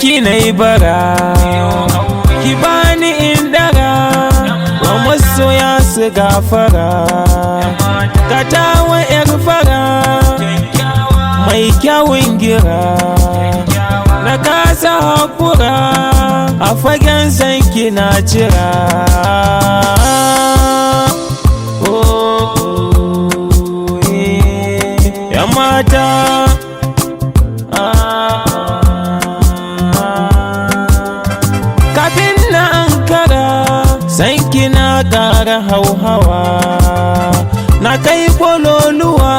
ki nayi bara, ki bani in dara, wa masoya su gafara. Katawa yar fara, mai kyawun gira, na kasa hakura, a fagen sanki na jira. Yan mata, kafin na ankara, sanki na ƙara hauhawa, na kai kololuwa,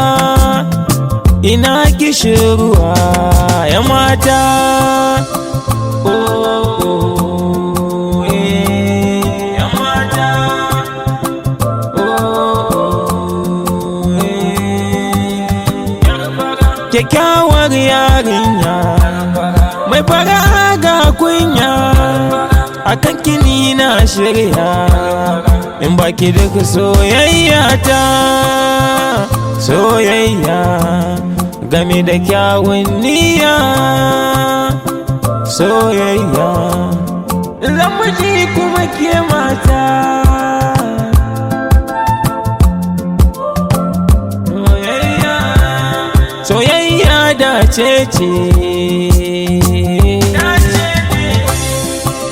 ina kishirwa. Yan mata, yan mata, kyakkyawar yarinya, mai fara ga kunya, akan kini na shirya, in baki duk soyayya ta, soyayya game da kyawun niyya, soyayya zan miji kuma ke mata. Soyayya dace ce,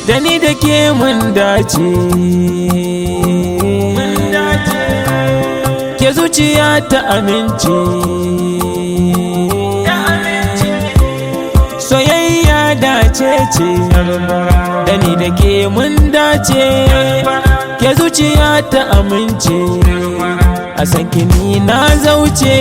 da ni da ke mun dace, ke zuciya ta amince. Soyayya dace ce, da ni da ke mun dace, ke zuciya ta amince, a san kini na zauce.